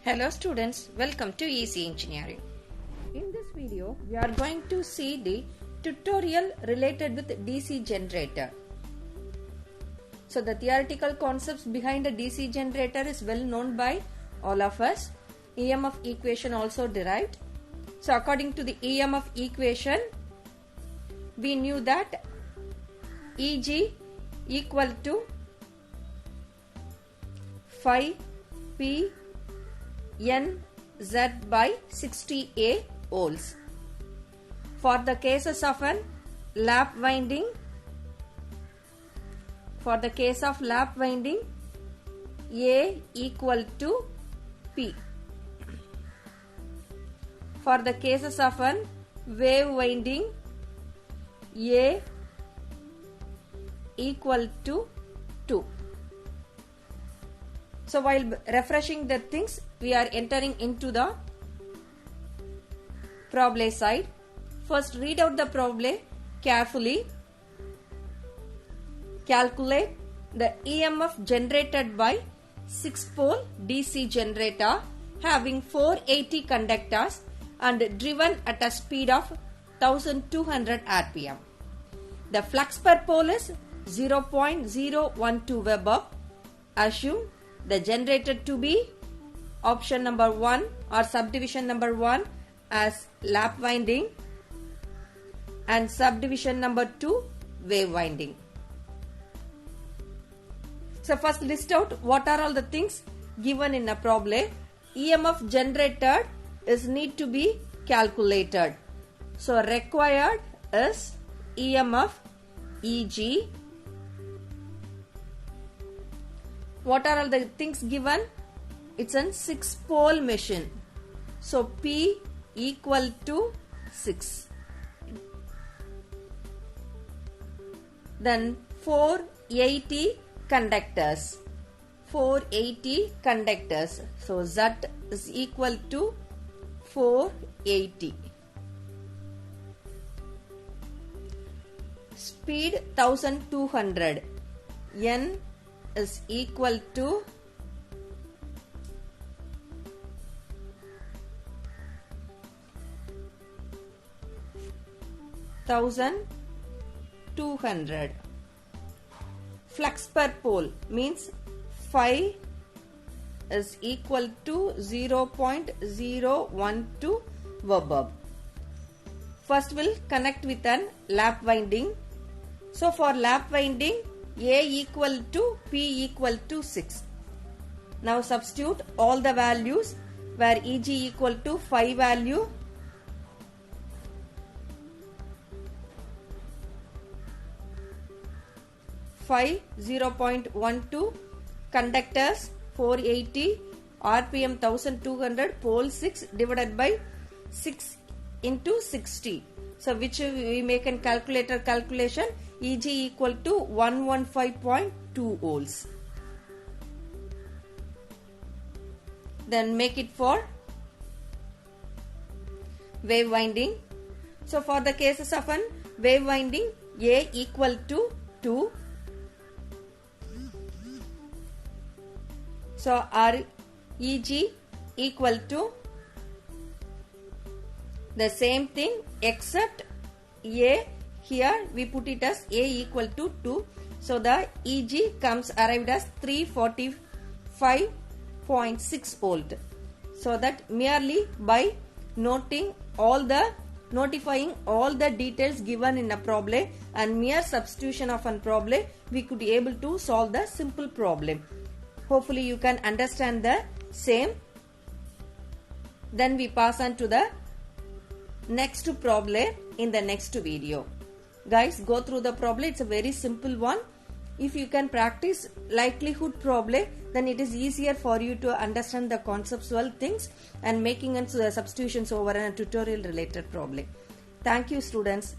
Hello students, welcome to Easy Engineering. In this video, we are going to see the tutorial related with DC generator. So the theoretical concepts behind a DC generator is well known by all of us. EMF equation also derived. So according to the EMF equation, we knew that Eg equal to phi P N Z by 60A ohms. For the cases of an lap winding, A equal to P. For the cases of an wave winding, A equal to 2. So while refreshing the things, we are entering into the problem side. First, read out the problem carefully. Calculate the EMF generated by 6-pole DC generator having 480 conductors and driven at a speed of 1200 rpm. The flux per pole is 0.012 Weber. Assume the generator to be option number 1 or subdivision number 1 as lap winding and subdivision number 2 wave winding. So first list out what are all the things given in a problem. EMF generated is need to be calculated. So required is EMF Eg. What are all the things given? It's a 6-pole machine. So P equal to 6. Then 480 conductors. 480 conductors. So Z is equal to 480. Speed 1200. N is equal to 1200. Flux per pole means phi is equal to 0.012 Weber. First we'll connect with an lap winding. So for lap winding, A equal to P equal to 6. Now substitute all the values where Eg equal to phi value, phi 0.12, conductors 480, rpm 1200, pole 6 divided by 6 into 60. So which we make in calculator calculation, Eg equal to 115.2 volts. Then make it for wave winding. So for the cases of an wave winding, A equal to 2. So Reg equal to the same thing except A, here we put it as A equal to 2. So the Eg comes arrived as 345.6 volt. So that merely by notifying all the details given in a problem and mere substitution of a problem, we could be able to solve the simple problem. Hopefully you can understand the same. Then we pass on to the next problem in the next video. Guys, go through the problem. It's a very simple one. If you can practice likelihood problem, then it is easier for you to understand the conceptual things and making substitutions over a tutorial related problem. Thank you students.